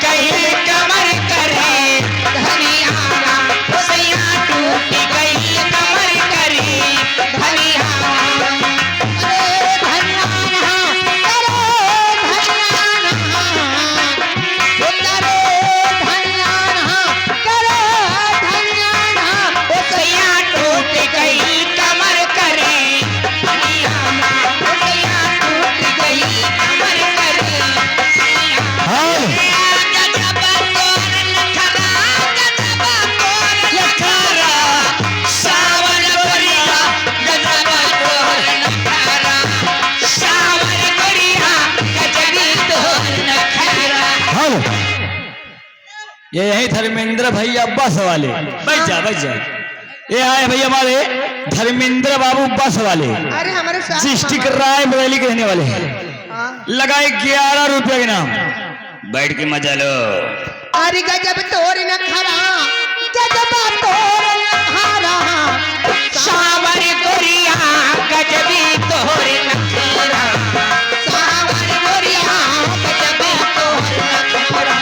गई कमर करे धनियाना सैया टूट गई कमर करे धनियाना ये यही धर्मेंद्र भैया बस वाले, बैठ जा बैठ जा। ये आए भैया हमारे धर्मेंद्र बाबू बस वाले, अरे हमारे डिस्ट्रिक्ट रायबरेली के रहने वाले हैं। लगाए 11 रुपए के नाम, बैठ के मजा लो। अरे गजब तोर न खरा गजब तोर न खरा सावर गोरिया गजबी तोर न खरा सावर गोरिया गजबी तोर न खरा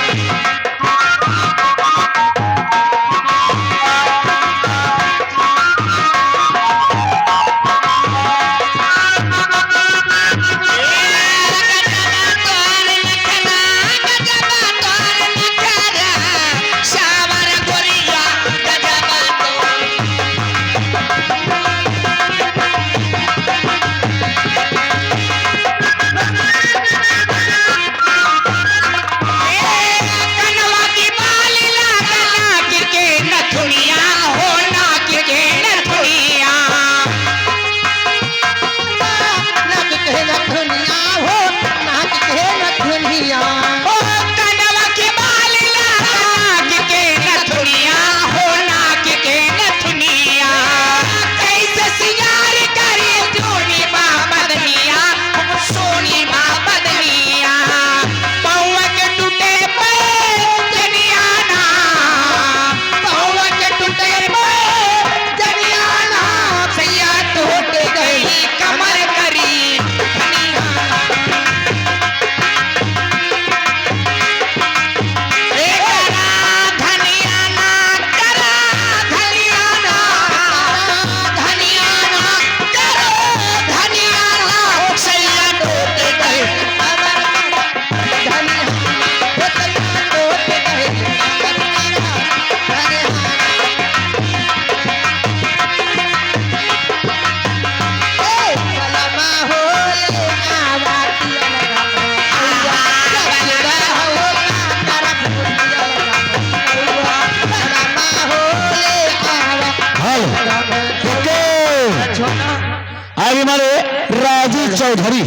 आज हमारे राजू चौधरी,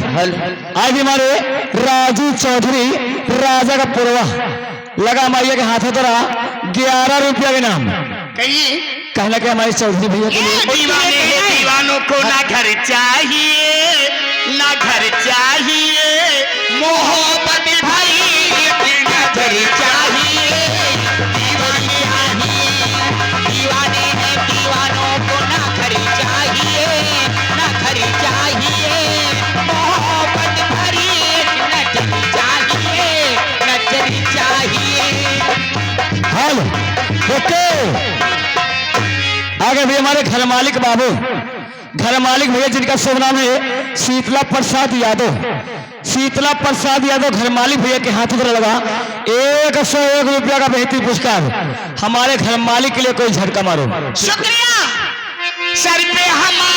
आज हमारे राजू चौधरी राजा का पुरवा लगा मैया के हाथों तोरा 11 रुपया के नाम कहना के हमारे चौधरी भैया के लिए दीवानों को ना घर चाहिए ना घर चाहिए मोहब्बत भाई ना घर चाहिए दीवाने हैं दीवानों को ना घर चाहिए ना घर चाहिए मोहब्बत भरी नजर चाहिए नजर चाहिए। हेलो ओके आगे भी हमारे घर मालिक बाबू, घर मालिक भैया जिनका शुभ नाम है शीतला प्रसाद यादव, शीतला प्रसाद यादव घर मालिक भैया के हाथों पर लगा 101 रुपया का बेहतरीन पुरस्कार। हमारे घर मालिक के लिए कोई झटका मारो। शुक्रिया सर पे हम